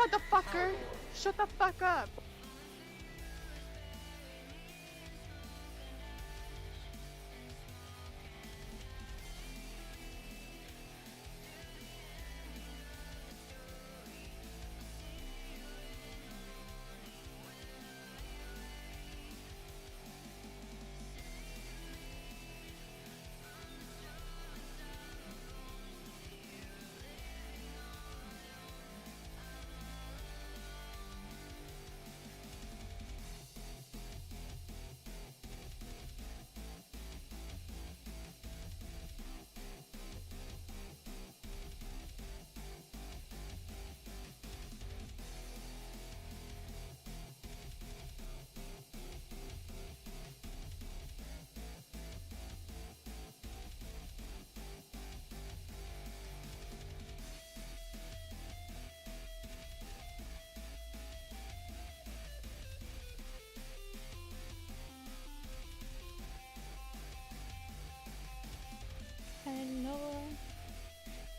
motherfucker! Shut the fuck up! Hello.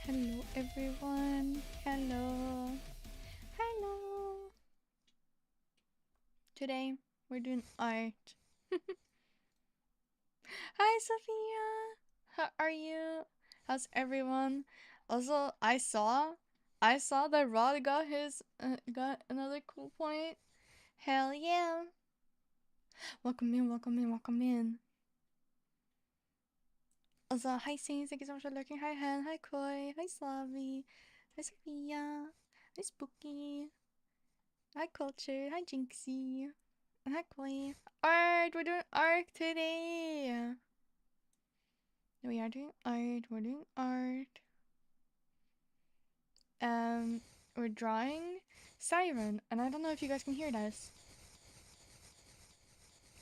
Hello everyone. Hello. Hello. Today we're doing art. Hi Sophia. How are you? How's everyone? Also, I saw that Rod got his got another cool point. Hell yeah. Welcome in, welcome in, welcome in. Also, hi Saints, thank you so much for lurking. Hi Hen, hi Koi, hi Slavi, hi Sophia, hi Spooky, hi Culture, hi Jinxie, and hi Koi. Art, we're doing art today. We are doing art, we're doing art. We're drawing Siren, and I don't know if you guys can hear this.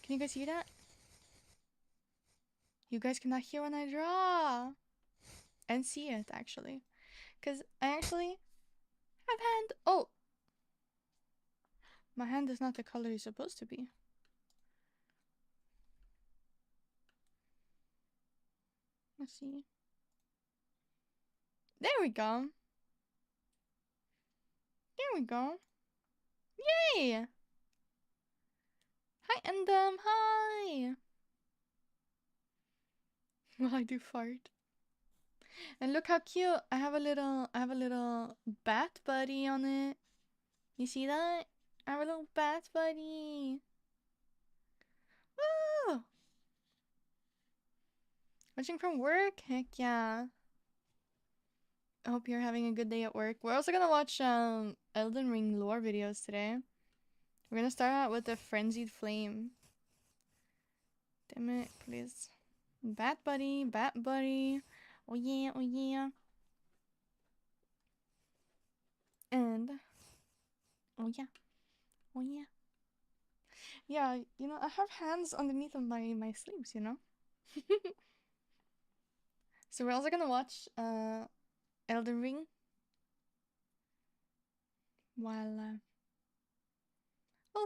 Can you guys hear that? You guys cannot hear when I draw and see it actually, because I actually have hand. Oh, my hand is not the color it's supposed to be. Let's see. There we go. There we go. Yay! Hi Endem. Hi. Well, I do fart. And look how cute. I have a little bat buddy on it. You see that? I have a little bat buddy. Woo! Watching from work? Heck yeah. I hope you're having a good day at work. We're also gonna watch Elden Ring lore videos today. We're gonna start out with the Frenzied Flame. Damn it, please. Bat buddy, bat buddy. Oh yeah, oh yeah. And oh yeah, oh yeah. Yeah, you know, I have hands underneath of my sleeves, you know? So we're also gonna watch Elden Ring while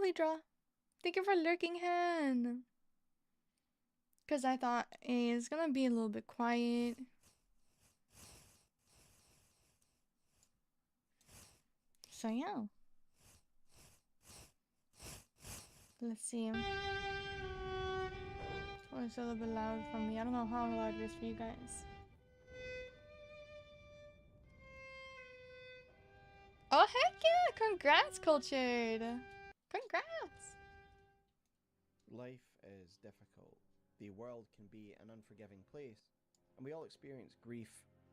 we draw. Thank you for lurking, Han. Cause I thought it's gonna be a little bit quiet. So yeah. Let's see. Oh, it's a little bit loud for me. I don't know how loud it is for you guys. Oh heck yeah! Congrats, Cultured! Congrats! Life is difficult. The world can be an unforgiving place, and we all experience grief,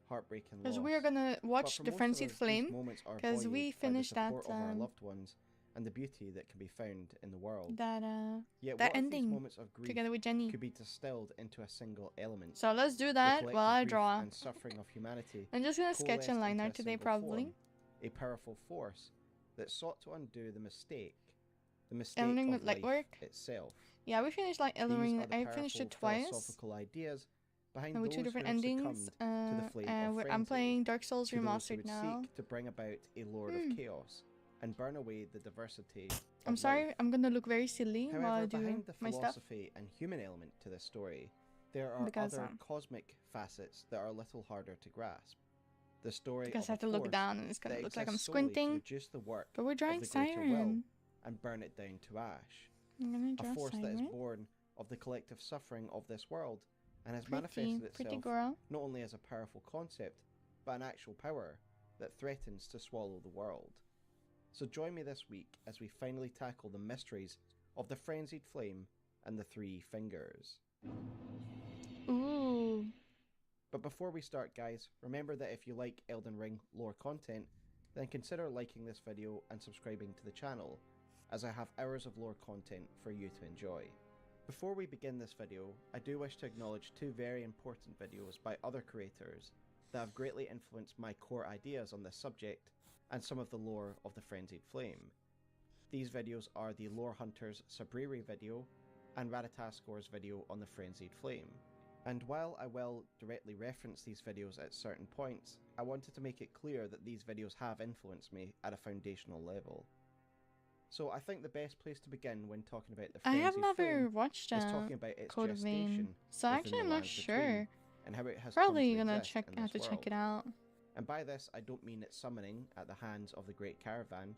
heartbreak, and loss. Because we are gonna watch But the for most of Frenzied us, Flame. these moments are Because buoyed we by the finished that support of our loved ones and the beauty that can be found in the world. that Yet what if these ending moments of grief together with Jenny. could be distilled into a single element? So let's do The that while I collective grief draw. and suffering of humanity I'm just gonna sketch and coalesced line into art a today, single probably. form, a powerful force that sought to undo the mistake Elden Ring of with light life work. itself. Yeah, we finished like Elden These Ring. are the I finished it powerful twice. philosophical ideas behind And with those two who different have endings. succumbed to the flame of frenzy, I'm playing Dark Souls to those who Remastered would now. seek to bring about a lord of chaos and burn away the diversity I'm of sorry, life. I'm gonna look very silly while I However, do behind the my stuff. philosophy and human element to this story, there are Because, other cosmic facets that are a little harder to grasp. the story Because I of have to a look force down and it's gonna that look like I'm exists solely to squinting. reduce the work But we're of drawing the greater will Siren. and burn it down to ash. I'm gonna A draw force that is Siren. born of the collective suffering of this world and has Pretty manifested itself girl. not only as a powerful concept, but an actual power that threatens to swallow the world. So join me this week as we finally tackle the mysteries of the frenzied flame and the three fingers. Ooh. But before we start, guys, remember that if you like Elden Ring lore content, then consider liking this video and subscribing to the channel, as I have hours of lore content for you to enjoy. Before we begin this video, I do wish to acknowledge two very important videos by other creators that have greatly influenced my core ideas on this subject and some of the lore of the Frenzied Flame. These videos are the Lore Hunter's Sabriri video and Ratatascor's video on the Frenzied Flame. And while I will directly reference these videos at certain points, I wanted to make it clear that these videos have influenced me at a foundational level. So I think the best place to begin when talking about the Frenzied I have never Flame watched is talking about its Code of Vein, gestation so within actually the I'm not lands sure. between, and how it has Probably come to gonna exist in have to this check it world. out. And by this I don't mean its summoning at the hands of the Great Caravan,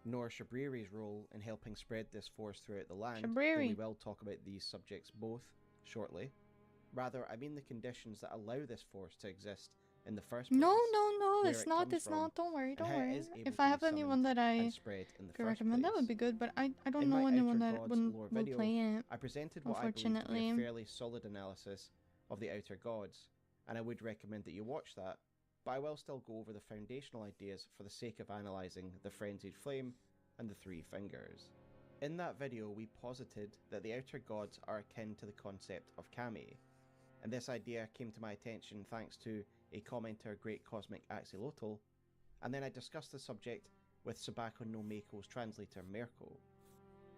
nor Shabriri's role in helping spread this force throughout the land, though we will talk about these subjects both shortly. Rather, I mean the conditions that allow this force to exist in the first place. No, where it's it not, comes it's from, not, don't worry. and how it is able If to I be have anyone summoned that I and spread in the could first recommend, that place. would be good, but I don't In know my anyone Outer that Gods will lore video, play it. I presented what I believe to be Unfortunately. a fairly solid analysis of the Outer Gods, and I would recommend that you watch that, but I will still go over the foundational ideas for the sake of analysing the Frenzied Flame and the Three Fingers. In that video we posited that the Outer Gods are akin to the concept of kami, and this idea came to my attention thanks to a commenter, Great Cosmic Axolotl, and then I discussed the subject with Sabako no Meiko's translator Mirko,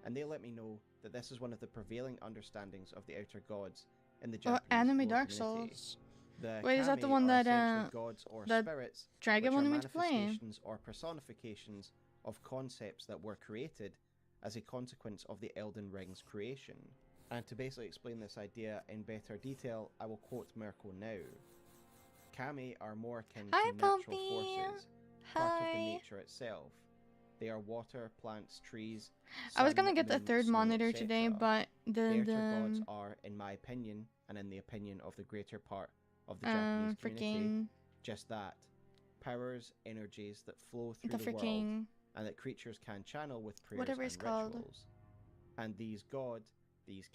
and they let me know that this is one of the prevailing understandings of the Outer Gods in the Japanese Anime lore Dark community. Souls. The Wait, is that the kami one are that essentially gods or that spirits, Dragon which are wanted me to play? manifestations or personifications of concepts that were created as a consequence of the Elden Ring's creation. And to basically explain this idea in better detail, I will quote Mirko now. Kami are more akin Hi, to natural Pumpy. forces, part of the Hi. nature itself. They are water, plants, trees, I was sun, gonna get a moon, third snow, monitor etc. today, but The Outer Gods are, in my opinion, and in the opinion of the greater part of the Japanese community, just that. Powers, energies that flow through the world, and that creatures can channel with prayers whatever and it's called. rituals. And these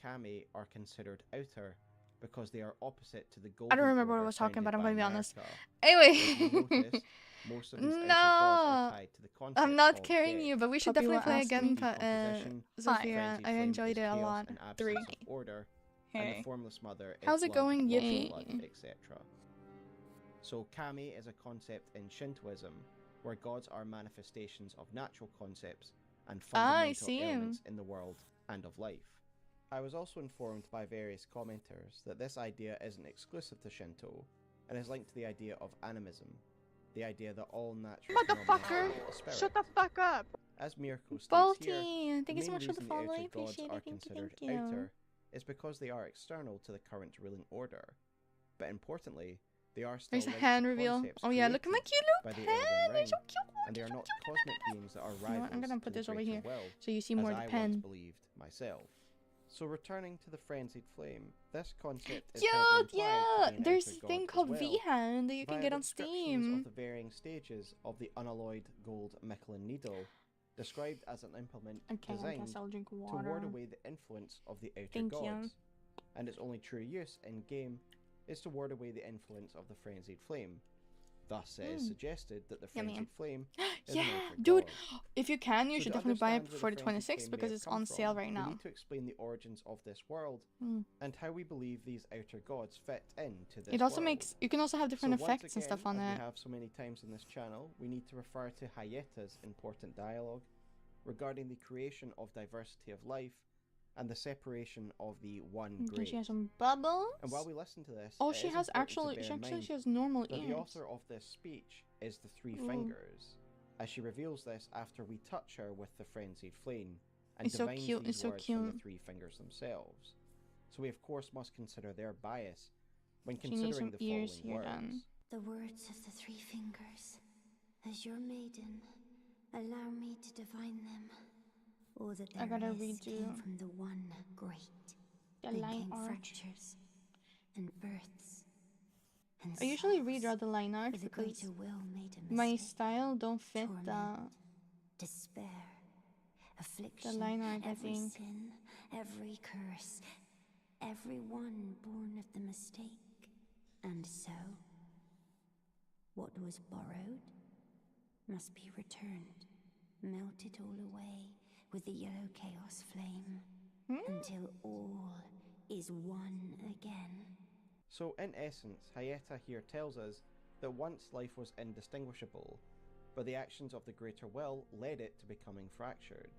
kami, are considered outer because they are opposite to the golden I don't remember what I order was talking about, I'm founded gonna be by honest. marixa. If you Anyway. notice, most of these outer gods are tied to the concept I'm not called carrying death. you, but we should Puppy definitely will play ask again, me. Decomposition, Zafira. frenzied I flame enjoyed is it a chaos lot. and absence 3. of order, and Hey. the formless mother is How's it blood, going, local Yippee? blood, etc. So kami is a concept in Shintoism, where gods are manifestations of natural concepts and fundamental elements in the world and of life. I was also informed by various commenters that this idea isn't exclusive to Shinto, and is linked to the idea of animism, the idea that all natural phenomena Motherfucker! have a spirit. Shut the fuck up! As Mirko states Balti, here, thank you so much for the reason follow. I outer gods appreciate are it. Thank considered you. outer is because they are external to the current ruling order, but importantly, they are still There's a linked hand to reveal. concepts Oh yeah, look at my created cute by little the pen. Elden Ring, It's so cute. and they are not cosmic beings that are You know rivals what, I'm gonna to put the this over greater here will, so you see as more of the I pen. once believed myself. So returning to the frenzied flame, this concept is Cute, heavily implied to yeah. be an There's outer a thing god as called well, V-Hand that you can via get the on descriptions Steam. of the varying stages of the unalloyed gold Michelin needle, described as an implement Okay, I designed guess I'll drink to water. ward away the influence of the outer Thank gods, you. and its only true use in game is to ward away the influence of the frenzied flame. Thus, it is suggested that the Yummy. frenzied flame is Yeah, an outer dude. god. If you can, you So should to definitely buy it understand before where the frenzied 26th flame may because have it's come on from, sale right we now. need to explain the origins of this world Mm. and how we believe these outer gods fit into this It also world. makes you can also have different So once effects and stuff again, on as it. we have so many times in this channel, we need to refer to Hayeta's important dialogue regarding the creation of diversity of life and the separation of the one Does great. she have some bubbles? And while we listen to this, Oh, it she is has important to actually. bear She in actually mind she has normal that the ears. author of this speech is the Three Ooh. Fingers, as she reveals this after we touch her with the frenzied flame, and It's so divines cute, these it's so words from the cute. Three Fingers themselves. So we of course must consider their bias when She needs considering some the ears following here words. then. The words of the three fingers. As your maiden, allow me to divine them. All that I there gotta is came redo from the one great. the Then line came art. fractures and births and I usually sorrows. redraw the line art For the because greater will made a my mistake. style don't fit Torment, despair, the affliction, line art, I every think. sin, every curse, every one born of the mistake. And so, what was borrowed must be returned, melted all away with the yellow chaos flame, until all is one again. So, in essence, Hayeta here tells us that once life was indistinguishable, but the actions of the greater will led it to becoming fractured.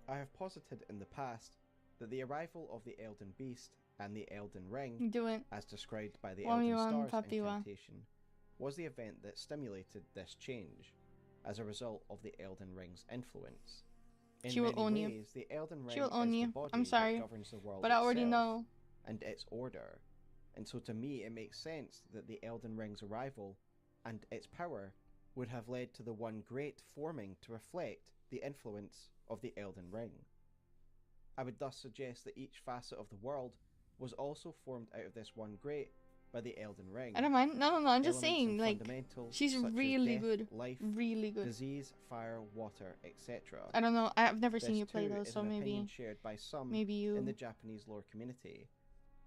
I have posited in the past that the arrival of the Elden Beast and the Elden Ring, Do it. as described by the 1v1 Elden Stars Papiwa. incantation, was the event that stimulated this change, as a result of the Elden Ring's influence. In She will many own you. ways, the Elden Ring She will own is you. the body I'm sorry, that governs the world but I already itself know. and its order. And so to me it makes sense that the Elden Ring's arrival and its power would have led to the One Great forming to reflect the influence of the Elden Ring. I would thus suggest that each facet of the world was also formed out of this One Great by the Elden Ring. I don't mind. No, I'm just Elements saying, and like, fundamentals she's such as really death, good. life, Really good. disease, fire, water, etc. I don't know. I've never seen This you play too those, is so an opinion maybe shared by some maybe in the you Japanese lore community,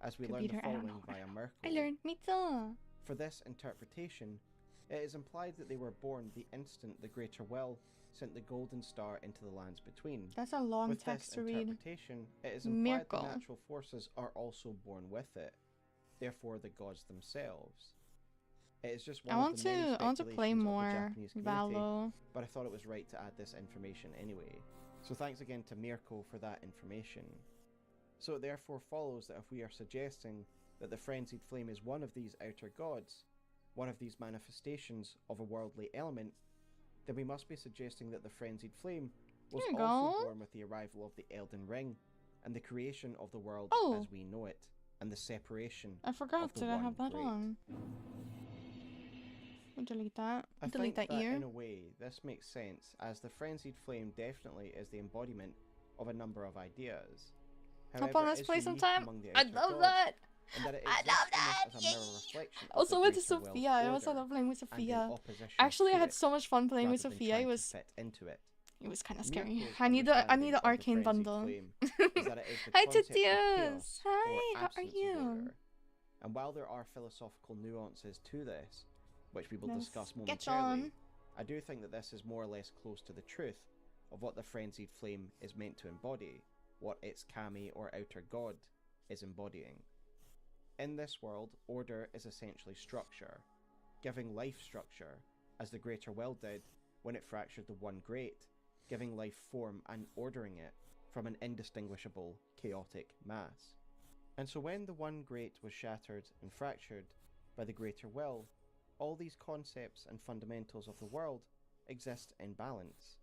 as we could learn beat the her. I don't following know. via Merkel. I learned. Me too. For this interpretation, it is implied that they were born the instant the Greater Will sent the Golden Star into the lands between. That's a long With text this to read. interpretation, it is implied Miracle. the natural forces are also born with it, therefore the gods themselves. It is just one I of want the many to play speculations of the more Japanese community, Valo. but I thought it was right to add this information anyway. So thanks again to Mirko for that information. So it therefore follows that if we are suggesting that the Frenzied Flame is one of these outer gods, one of these manifestations of a worldly element, then we must be suggesting that the Frenzied Flame was There you also go. born with the arrival of the Elden Ring, and the creation of the world Oh. as we know it, and the separation I forgot. of the Did I One have that Great. on? We'll delete that. I Delete think that ear. in a way this makes sense, as the Frenzied Flame definitely is the embodiment of a number of ideas. Hop on, However, let's it is play unique sometime. among the I outer love gods, that. and that it I exists love that. almost as a mirror reflection of Also the went to greater will's Sophia. I also order love playing with and in Sophia. opposition Actually, I to had it, so much fun playing with rather than Sophia. trying It to was fit into it. kind of scary. Mirko's I need the understanding of the arcane Frenzied bundle. Flame is that it is the Hi concept of Titius. chaos or Hi. How are absence of you? order. And while there are philosophical nuances to this, which we will Let's discuss get momentarily, on. I do think that this is more or less close to the truth of what the Frenzied Flame is meant to embody, what its kami or outer god is embodying. In this world, order is essentially structure, giving life structure, as the Greater Will did when it fractured the One Great, giving life form and ordering it from an indistinguishable, chaotic mass. And so when the One Great was shattered and fractured by the Greater Will, all these concepts and fundamentals of the world exist in balance.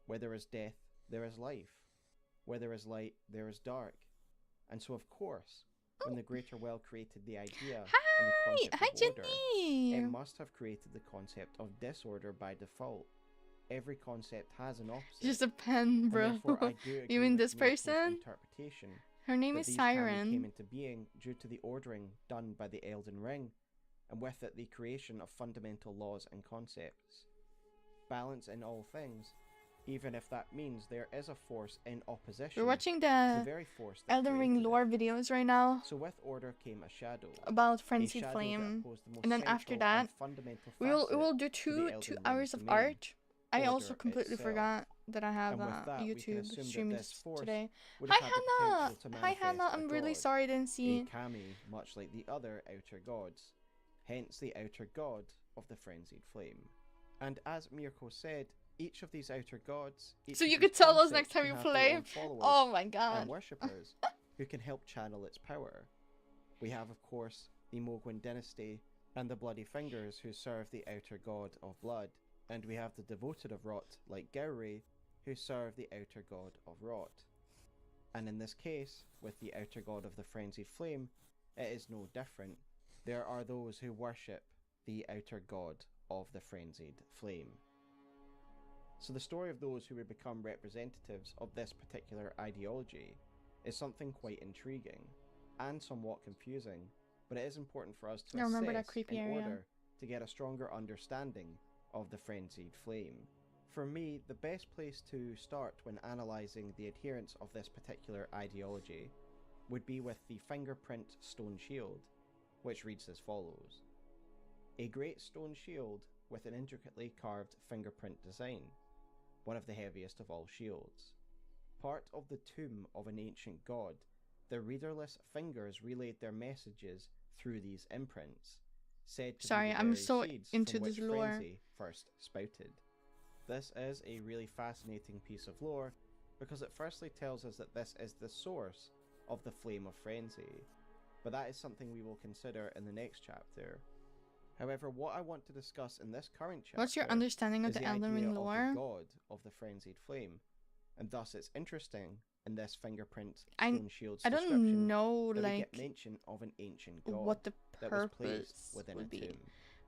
Where there is death, there is life. Where there is light, there is dark. And so of course, when the Greater Will created the idea and the concept Hi of order, Jenny. it must have created the concept of disorder by default. Every concept has an opposite. Just a pen, and bro. therefore I do agree You mean with this Mirko's person? interpretation Her name that is these kami came Siren. into being due to the ordering done by the Elden Ring, and with it the creation of fundamental laws and concepts. Balance in all things, even if that means there is a force in opposition We're watching to the the very force that Elden Ring created lore it. videos right now So with order came a shadow. about A Frenzied shadow that Flame. opposed the most And then after central that, and fundamental we will facet do to the two Elden hours of Ring's domain, art. I also order completely itself. forgot that I have And with that, we can YouTube assume stream that this force today. would Hi have had the Hannah! potential to Hi manifest Hannah, a I'm really god, sorry I didn't a see. kami, much like the other outer gods, hence the outer god of the Frenzied Flame. And as Mirko said, each of these outer gods, each So of you these could tell us concepts next time can you have their play. own followers Oh my and god. worshippers who can help channel its power. We have, of course, the Mogwin dynasty and the Bloody Fingers who serve the outer god of blood, and we have the devoted of rot like Gowrie who serve the outer god of rot. And in this case, with the outer god of the Frenzied Flame, it is no different. There are those who worship the outer god of the frenzied flame. So the story of those who would become representatives of this particular ideology is something quite intriguing and somewhat confusing, but it is important for us to I remember that assess creepy in area. order to get a stronger understanding of the frenzied flame. For me, the best place to start when analysing the adherents of this particular ideology would be with the fingerprint stone shield, which reads as follows. A great stone shield with an intricately carved fingerprint design, one of the heaviest of all shields. Part of the tomb of an ancient god, the readerless fingers relayed their messages through these imprints, said to Sorry, be the I'm very so seeds into from which this lore. frenzy first spouted. This is a really fascinating piece of lore because it firstly tells us that this is the source of the flame of frenzy, but that is something we will consider in the next chapter. However, what I want to discuss in this current chapter What's your understanding of is the the Elden idea Ring of lore? the god of the frenzied flame, and thus it's interesting in this fingerprint I stone shield's I description don't know that we like get mention of an ancient god what the that was placed purpose within would a be, tomb.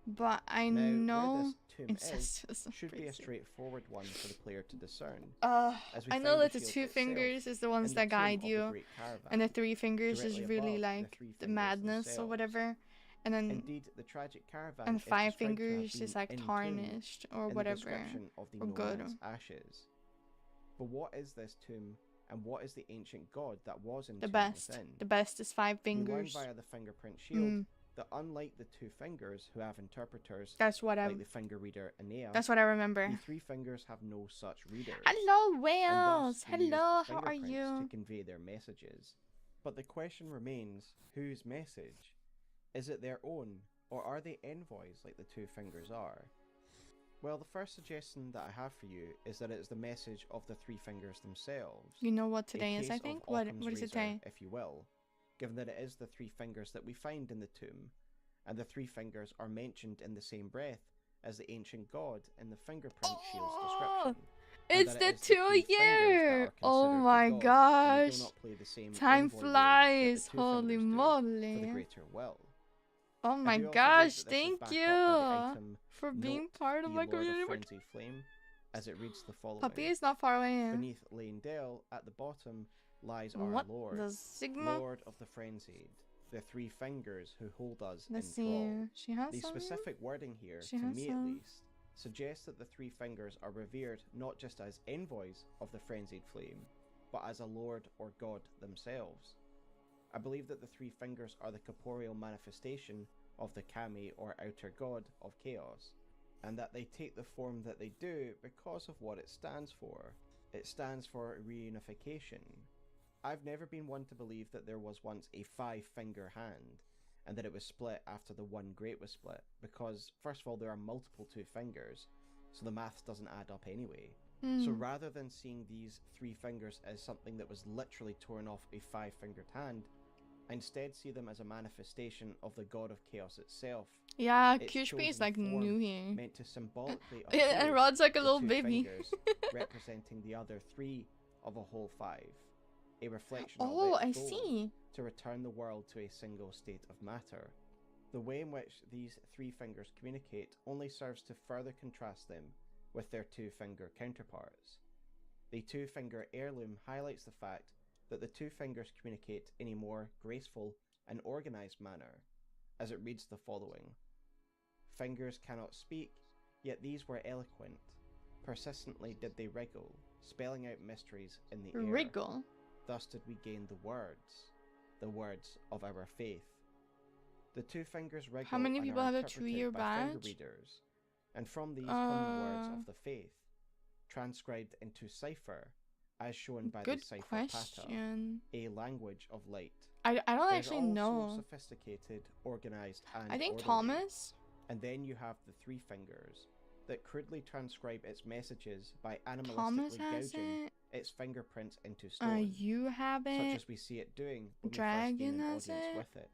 but I Now, where know this tomb is incestuous. should be a straightforward one for the player to discern, as we I know find that the the shield 2 itself fingers is the ones in the that tomb guide of the you, Great Caravan, and the 3 fingers is directly really above like the 3 the fingers madness or themselves. whatever, and then Indeed, the tragic caravan and is 5 described to have fingers been is like entombed tarnished or in the whatever, description of the or good. nomad's ashes. But what is this tomb, and what is the ancient god that was entombed The best. within? The best is 5 We learn fingers. via the fingerprint shield that unlike the 2 fingers who have interpreters That's what I like the finger reader Aeneas, that's what I remember. the 3 fingers have no such readers. Hello And whales. thus we used Hello, how are fingerprints you? to convey their messages. But the question remains, whose message? Is it their own, or are they envoys like the 2 fingers are? Well, the first suggestion that I have for you is that it is the message of the 3 fingers themselves. You know what today A is, I case think? of What Occam's is it razor, today? if you will, given that it is the 3 fingers that we find in the tomb, and the 3 fingers are mentioned in the same breath as the ancient god in the fingerprint shield's description. and It's that the it is 2 3 fingers that year! are Oh considered the my god, and they gosh! do not play the same Time envoy role that the flies! 2 Holy fingers do moly! for the greater will. Oh I my do also believe gosh, that this is thank backed you up by the item for being Note part of the my Lord of community. Frenzy Flame, as it reads the following. Puppy is not far away. Beneath Lane Dell, at the bottom, lies our What Lord, the Sigma? Lord of the Frenzied, the 3 fingers who hold us Let's in see. thrall. She has The some. specific wording here, She to has me at some. least, suggests that the 3 fingers are revered not just as envoys of the Frenzied Flame, but as a lord or god themselves. I believe that the 3 fingers are the corporeal manifestation of the kami or outer god of chaos, and that they take the form that they do because of what it stands for. It stands for reunification. I've never been one to believe that there was once a 5-finger hand, and that it was split after the one great was split, because first of all there are multiple 2 fingers, so the maths doesn't add up anyway. So rather than seeing these 3 fingers as something that was literally torn off a 5-fingered hand, I instead see them as a manifestation of the god of chaos itself. Yeah, Its QHP is chosen like form new here. meant to symbolically And uphold Rod's like a the little 2 baby. fingers, representing the other 3 of a whole 5. A reflection Oh, of I its goal see. to return the world to a single state of matter. The way in which these 3 fingers communicate only serves to further contrast them with their 2-finger counterparts. The 2-finger heirloom highlights the fact that the 2 fingers communicate in a more graceful and organized manner, as it reads the following. Fingers cannot speak, yet these were eloquent. Persistently did they wriggle, spelling out mysteries in the air. Wriggle. Thus did we gain the words of our faith. The 2 fingers wriggle. How many and people are have a interpreted 2-year by finger badge? readers, and from these come the words Uh, of the faith, transcribed into cipher, as shown by Good the cipher pata, question. a language of light. I don't They're actually all know. so sophisticated, organized, and I think orderly. Thomas. And then you have the 3 fingers that crudely transcribe its messages by Thomas animalistically has gouging it. its fingerprints into stone, You have such it. as we see it doing when Dragon we first gain an has audience it. with it.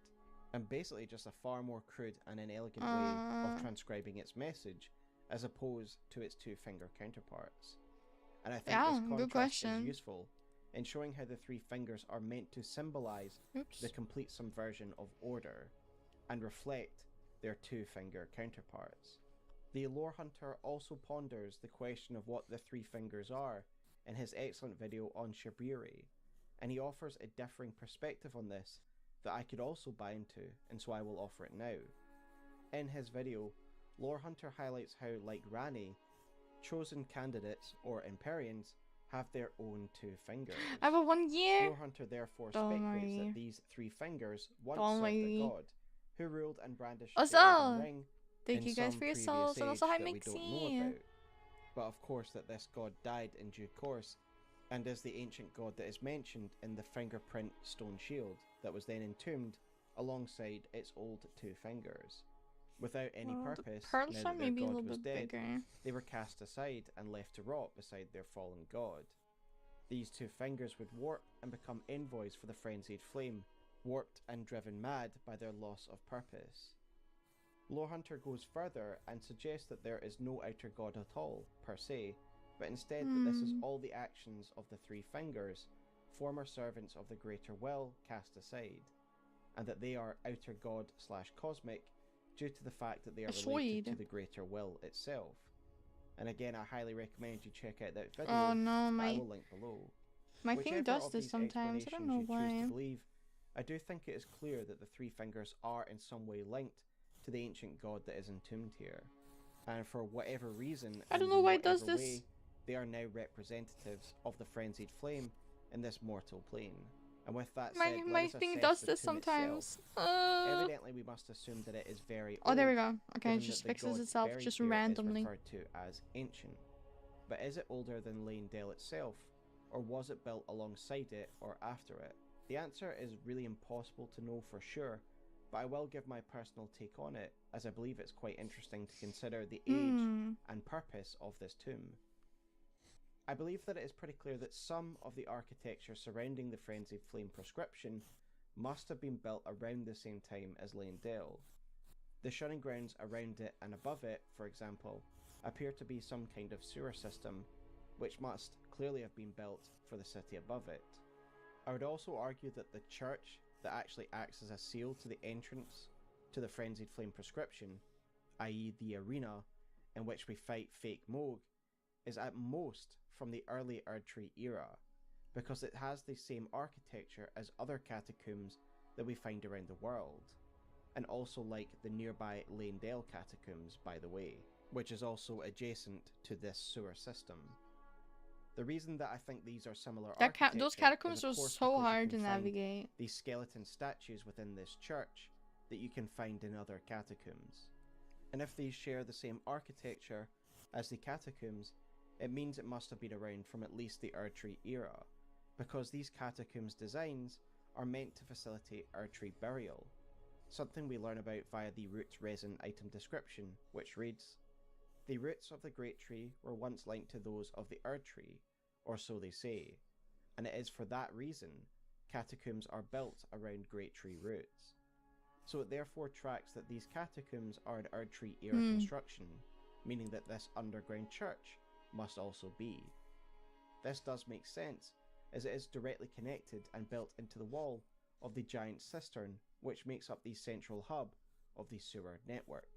And basically just a far more crude and inelegant way Uh. of transcribing its message, as opposed to its 2-finger counterparts. And I think Yeah, this good contrast question. is useful in showing how the 3 fingers are meant to symbolize Oops. the complete subversion of order, and reflect their two-finger counterparts. The lore hunter also ponders the question of what the three fingers are in his excellent video on Shibiri, and he offers a differing perspective on this that I could also buy into, and so I will offer it now. In his video, Lore Hunter highlights how, like Rani, chosen candidates, or Empyreans, have their own two fingers. I have a 1 year. Lore Hunter therefore Don't speculates worry. that these three fingers once Don't served a worry. god, who ruled and brandished Also, the Elden Ring thank in you guys some for your previous souls, and also age hi that we don't know Mixie. about. But of course that this god died in due course, and is the ancient god that is mentioned in the fingerprint stone shield that was then entombed alongside its old two fingers. Without any Well, purpose, the pearls now are that their maybe a god little was bit dead, bigger. they were cast aside and left to rot beside their fallen god. These two fingers would warp and become envoys for the frenzied flame, warped and driven mad by their loss of purpose. Lore Hunter goes further and suggests that there is no outer god at all, per se, but instead that this is all the actions of the three fingers, former servants of the greater will, cast aside, and that they are outer god / cosmic due to the fact that they are related to the greater will itself. And again, I highly recommend you check out that video Oh no, that I will link below. my Whichever thing does of this these sometimes. I don't know explanations you choose why. to believe, I do think it is clear that the three fingers are in some way linked to the ancient god that is entombed here. And for whatever reason, I don't and know in why it does whatever this. way, they are now representatives of the frenzied flame in this mortal plane. And with that said, My let us thing assess does the this tomb sometimes. itself. Evidently, we must assume that it is very Oh, old, there we go. Okay, it given just that the fixes god itself buried just here is randomly. referred to as ancient. But is it older than Leyndale itself, or was it built alongside it or after it? The answer is really impossible to know for sure, but I will give my personal take on it, as I believe it's quite interesting to consider the age and purpose of this tomb. I believe that it is pretty clear that some of the architecture surrounding the Frenzied Flame proscription must have been built around the same time as Leyndale. The shunning grounds around it and above it, for example, appear to be some kind of sewer system, which must clearly have been built for the city above it. I would also argue that the church that actually acts as a seal to the entrance to the Frenzied Flame proscription, i.e. the arena in which we fight fake Moog, is at most from the early Erdtree era, because it has the same architecture as other catacombs that we find around the world, and also like the nearby Leyndale catacombs, by the way, which is also adjacent to this sewer system. The reason that I think these are similar Those catacombs are so hard to navigate. These skeleton statues within this church that you can find in other catacombs. And if these share the same architecture as the catacombs, it means it must have been around from at least the Erdtree era, because these catacombs designs are meant to facilitate Erdtree burial, something we learn about via the roots resin item description, which reads, "The roots of the Great Tree were once linked to those of the Erdtree, or so they say, and it is for that reason catacombs are built around Great Tree roots." So it therefore tracks that these catacombs are an Erdtree era construction, meaning that this underground church must also be. This does make sense, as it is directly connected and built into the wall of the giant cistern which makes up the central hub of the sewer network.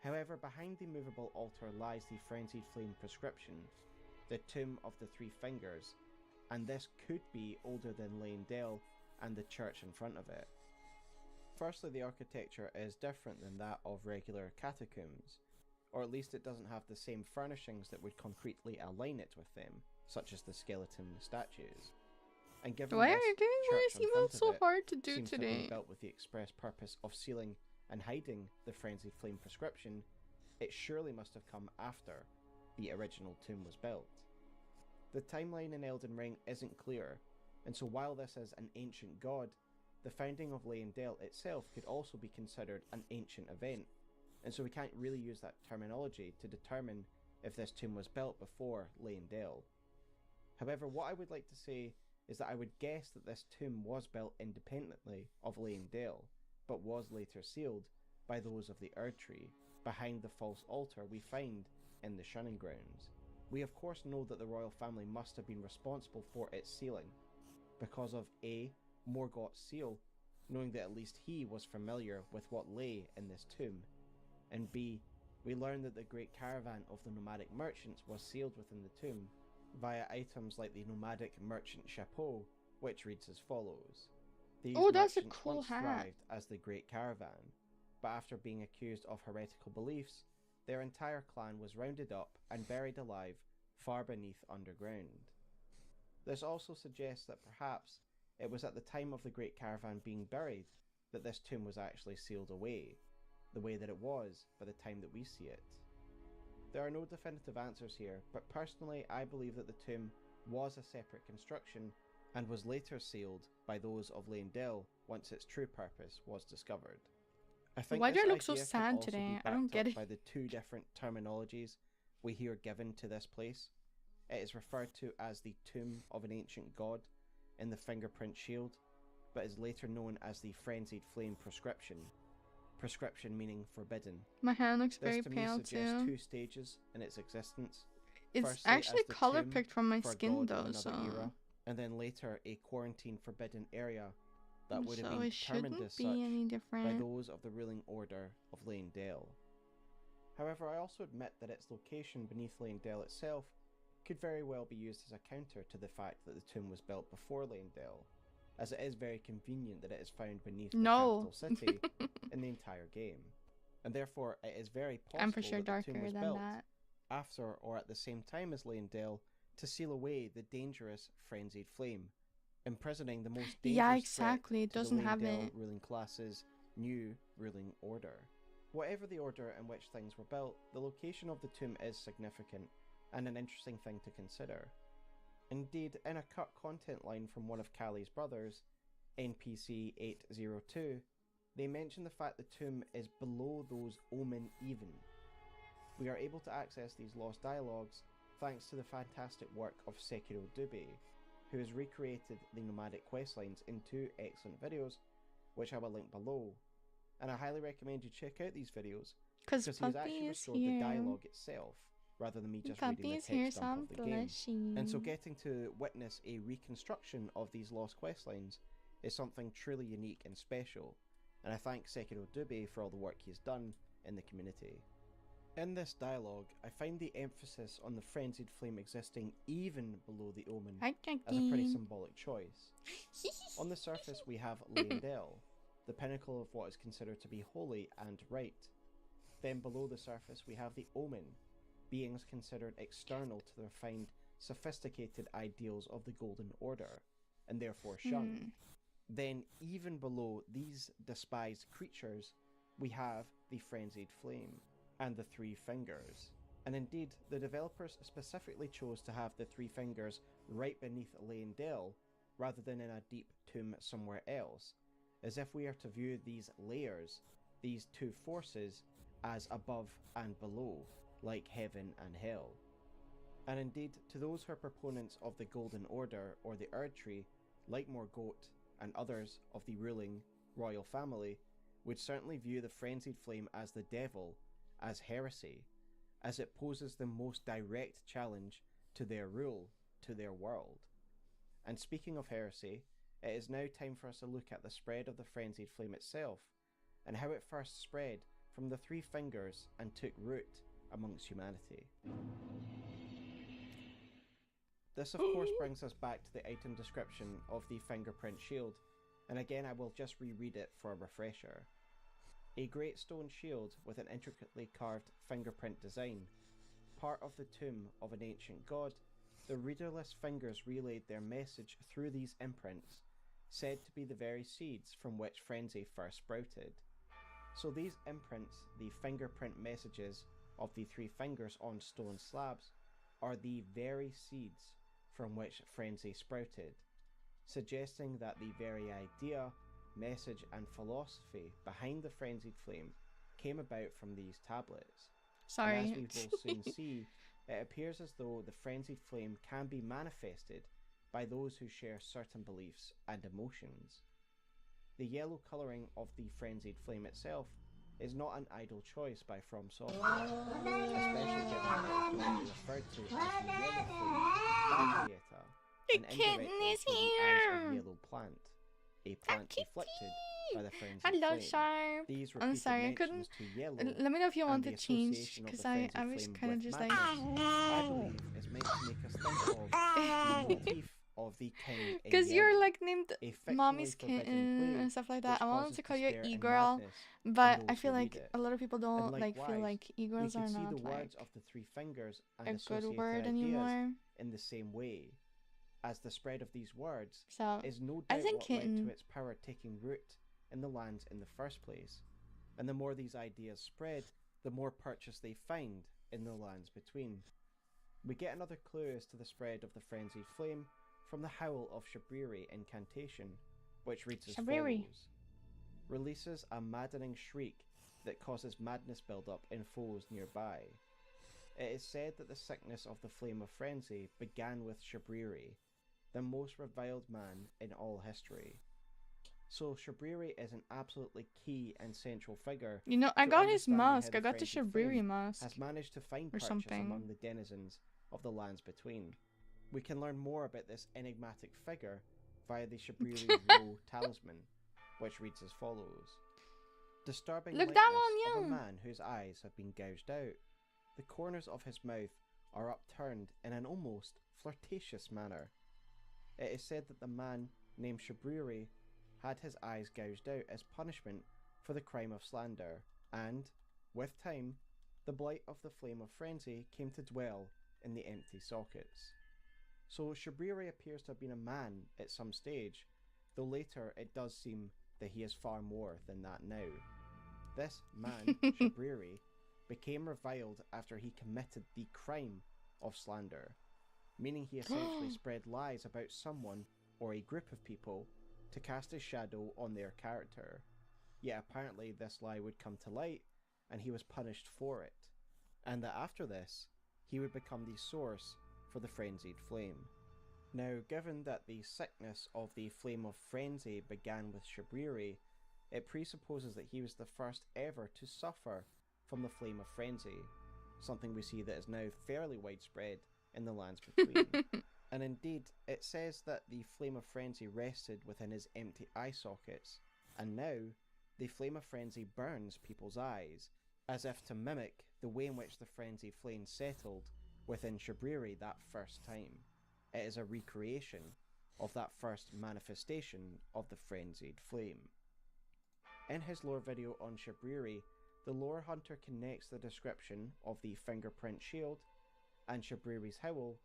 However, behind the movable altar lies the Frenzied Flame proscription, the Tomb of the Three Fingers, and this could be older than Leyndale and the church in front of it. Firstly, the architecture is different than that of regular catacombs, or at least it doesn't have the same furnishings that would concretely align it with them, such as the skeleton statues. And given Why are this you doing church this on front emote of so it hard to do seems to have been today? built with the express purpose of sealing and hiding the Frenzied Flame proscription, it surely must have come after the original tomb was built. The timeline in Elden Ring isn't clear, and so while this is an ancient god, the founding of Leyndale itself could also be considered an ancient event, and so we can't really use that terminology to determine if this tomb was built before Leyndale. However, what I would like to say is that I would guess that this tomb was built independently of Leyndale, but was later sealed by those of the Erdtree, behind the false altar we find in the shunning grounds. We of course know that the royal family must have been responsible for its sealing, because of A. Morgoth's seal, knowing that at least he was familiar with what lay in this tomb. And B, we learn that the great caravan of the nomadic merchants was sealed within the tomb via items like the nomadic merchant chapeau, which reads as follows. These Oh, that's a merchants cool once hat. thrived as the great caravan, but after being accused of heretical beliefs, their entire clan was rounded up and buried alive far beneath underground. This also suggests that perhaps it was at the time of the great caravan being buried that this tomb was actually sealed away, the way that it was by the time that we see it. There are no definitive answers here, but personally I believe that the tomb was a separate construction and was later sealed by those of Leyndell once its true purpose was discovered. I think Why do this I look so idea can sad also today? be I don't backed get up it. by the two different terminologies we hear given to this place. It is referred to as the tomb of an ancient god in the fingerprint shield, but is later known as the frenzied flame prescription. Prescription meaning forbidden. My hand looks This very to me pale suggests too. two stages in its existence. It's Firstly, actually as the color tomb picked from my for a skin god of though, so another era, and then later a quarantine forbidden area that would have so been it determined shouldn't as be such any by different. those of the ruling order of Leyndell. However, I also admit that its location beneath Leyndell itself could very well be used as a counter to the fact that the tomb was built before Leyndell, as it is very convenient that it is found beneath the capital city in the entire game, and therefore it is very possible I'm for sure that the darker tomb was than built that. after or at the same time as Leyndell to seal away the dangerous frenzied flame, imprisoning the most dangerous Yeah, threat exactly. It to the doesn't have Leyndell it. ruling class's new ruling order. Whatever the order in which things were built, the location of the tomb is significant and an interesting thing to consider. Indeed, in a cut content line from one of Callie's brothers, NPC 802, they mention the fact the tomb is below those omen even. We are able to access these lost dialogues thanks to the fantastic work of Sekiro Dube, who has recreated the nomadic questlines in two excellent videos, which I will link below. And I highly recommend you check out these videos, Because because he has Puppy actually is restored the here. dialogue itself, rather than me just reading Puppy the is here, text so dump I'm of the game. And so blushing. getting to witness a reconstruction of these lost questlines is something truly unique and special, and I thank Sekiro Dube for all the work he's done in the community. In this dialogue, I find the emphasis on the frenzied flame existing even below the omen Hi, as a pretty Jackie. symbolic choice. On the surface we have Leyndell, the pinnacle of what is considered to be holy and right. Then below the surface we have the omen, beings considered external to the refined, sophisticated ideals of the Golden Order, and therefore shunned. Then even below these despised creatures, we have the frenzied flame and the three fingers. And indeed, the developers specifically chose to have the three fingers right beneath Leyndell rather than in a deep tomb somewhere else, as if we are to view these layers, these two forces, as above and below, like heaven and hell. And indeed, to those who are proponents of the Golden Order or the Erdtree, like Morgott and others of the ruling royal family, would certainly view the frenzied flame as the devil, as heresy, as it poses the most direct challenge to their rule, to their world. And speaking of heresy, it is now time for us to look at the spread of the frenzied flame itself, and how it first spread from the three fingers and took root amongst humanity. This of course brings us back to the item description of the fingerprint shield, and again I will just reread it for a refresher. A great stone shield with an intricately carved fingerprint design. Part of the tomb of an ancient god, the readerless fingers relayed their message through these imprints, said to be the very seeds from which frenzy first sprouted. So these imprints, the fingerprint messages of the three fingers on stone slabs, are the very seeds from which frenzy sprouted, suggesting that the very idea, message and philosophy behind the frenzied flame came about from these tablets. Sorry. And as we will soon see, it appears as though the frenzied flame can be manifested by those who share certain beliefs and emotions. The yellow colouring of the frenzied flame itself is not an idle choice by From Software, especially given that it is directly referred to as the yellow flame by Pieta, The and kitten indirectly is through the eyes of here. yellow plant, a plant kitty. afflicted by the frenzied Hello, flame. Sharp. These I'm repeated sorry, I mentions couldn't. to yellow Let me know if you and want the to change, association of because the I frenzied was flame kind of with just like. madness, I believe is meant to make us think of the motif of the king in Because you're yellow, like named a Mommy's fictionally forbidden Kitten plague and stuff like that. which I wanted causes to call you despair and E-Girl, madness in but I those who feel read like it. a lot of people And don't like feel likewise, like we E-Girls could are see not the like words of the three fingers and a good associated word ideas anymore. in the same way, as the spread of these words So is no I doubt think what led kitten. to its power taking root in the lands in the first place. And the more these ideas spread, the more purchase they find in the lands between. We get another clue as to the spread of the frenzied flame from the howl of Shabriri incantation, which reads as Shabriri. follows. Releases a maddening shriek that causes madness build-up in foes nearby. It is said that the sickness of the flame of frenzy began with Shabriri, the most reviled man in all history. So Shabriri is an absolutely key and central figure. You know, I to got his understanding how mask. I got the frenzied Shabriri flame mask. has managed to find or purchase something. among the denizens of the lands between. We can learn more about this enigmatic figure via the Shabriri Row talisman, which reads as follows. Disturbing Look, likeness that one, of a yeah. man whose eyes have been gouged out. The corners of his mouth are upturned in an almost flirtatious manner. It is said that the man named Shabriri had his eyes gouged out as punishment for the crime of slander, and, with time, the blight of the flame of frenzy came to dwell in the empty sockets. So Shabriri appears to have been a man at some stage, though later it does seem that he is far more than that now. This man, Shabriri, became reviled after he committed the crime of slander, meaning he essentially spread lies about someone or a group of people to cast a shadow on their character. Yet apparently this lie would come to light and he was punished for it, and that after this he would become the source for the frenzied flame. Now, given that the sickness of the flame of frenzy began with Shabriri, it presupposes that he was the first ever to suffer from the flame of frenzy, something we see that is now fairly widespread in the lands between. And indeed, it says that the flame of frenzy rested within his empty eye sockets, and now the flame of frenzy burns people's eyes, as if to mimic the way in which the frenzy flame settled within Shabriri that first time. It is a recreation of that first manifestation of the frenzied flame. In his lore video on Shabriri, the lore hunter connects the description of the fingerprint shield and Shabriri's howl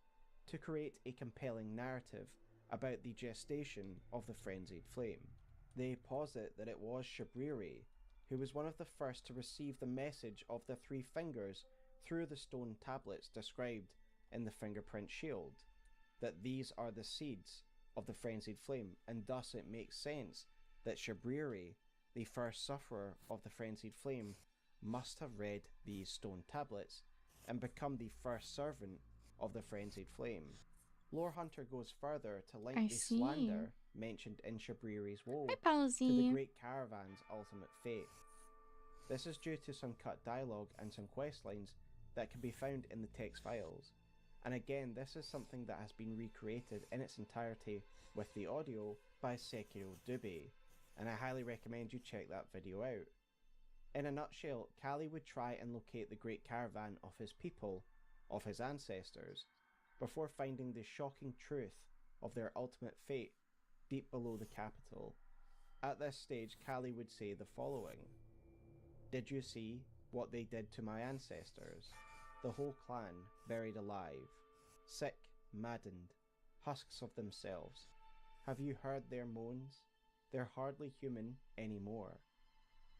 to create a compelling narrative about the gestation of the frenzied flame. They posit that it was Shabriri who was one of the first to receive the message of the three fingers through the stone tablets described in the fingerprint shield, that these are the seeds of the frenzied flame, and thus it makes sense that Shabriri, the first sufferer of the frenzied flame, must have read these stone tablets and become the first servant of the frenzied flame. Lore Hunter goes further to link the slander mentioned in Shabriri's woe to the great caravan's ultimate fate. This is due to some cut dialogue and some quest lines that can be found in the text files. And again, this is something that has been recreated in its entirety with the audio by Sekiro Dube, and I highly recommend you check that video out. In a nutshell, Kali would try and locate the great caravan of his people, of his ancestors, before finding the shocking truth of their ultimate fate deep below the capital. At this stage, Kali would say the following. Did you see what they did to my ancestors? The whole clan buried alive, sick, maddened, husks of themselves. Have you heard their moans? They're hardly human anymore.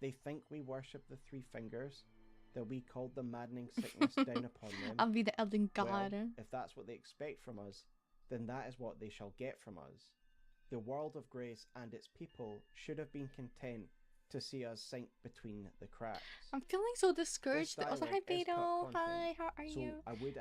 They think we worship the three fingers, that we called the maddening sickness down upon them. I'll be the Elden God. Well, if that's what they expect from us, then that is what they shall get from us. The world of grace and its people should have been content to see us sink between the cracks. I'm feeling so discouraged. Also, hi Beto. Hi, how are so you?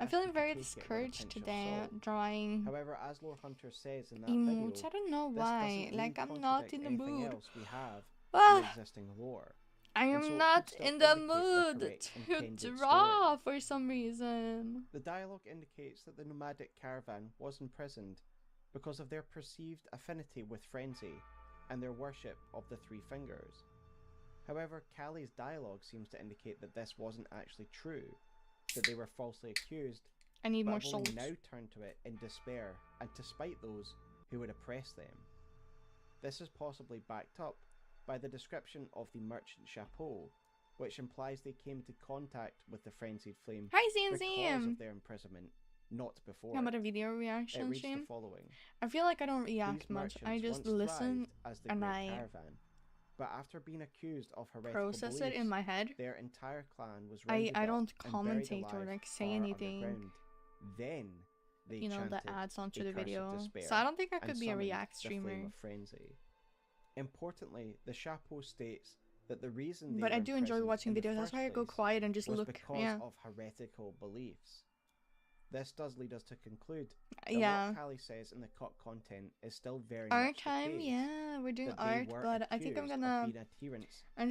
I'm feeling very discouraged today drawing. However, as Lore Hunter says in that emotes. video, I don't know why. Like, I'm not in the mood. Else we have Ah, existing lore. I am so not in the indicate the mood correct to intended draw for some reason. The dialogue indicates that the nomadic caravan was imprisoned because of their perceived affinity with frenzy, and their worship of the three fingers. However, Callie's dialogue seems to indicate that this wasn't actually true, that they were falsely accused, I need but more have only souls. now turned to it in despair and to spite those who would oppress them. This is possibly backed up by the description of the merchant chapeau, which implies they came into contact with the frenzied flame Hi, because Zam. of their imprisonment, not before. How about a video It reaction reads the stream? following. I feel like I don't These react much. I merchants just once listen thrived as the and Great I Caravan, but after being accused of heretical process beliefs, it in my head. their entire clan was I rounded don't up and buried commentate or alive like say far anything, underground. Then they you know, chanted that adds onto a the curse of video. despair So I don't think I and could be a summoned react the flame streamer. of frenzy. Importantly, the chapeau states that the reason they But were I do enjoy imprisoned watching in the videos. That's first why I go place quiet and just was look. because Yeah. of heretical beliefs. This does lead us to conclude that Yeah. what Callie says in the cut content is still very Art much the time, case, yeah. We're doing that they art, were but I think I'm accused gonna. of being adherents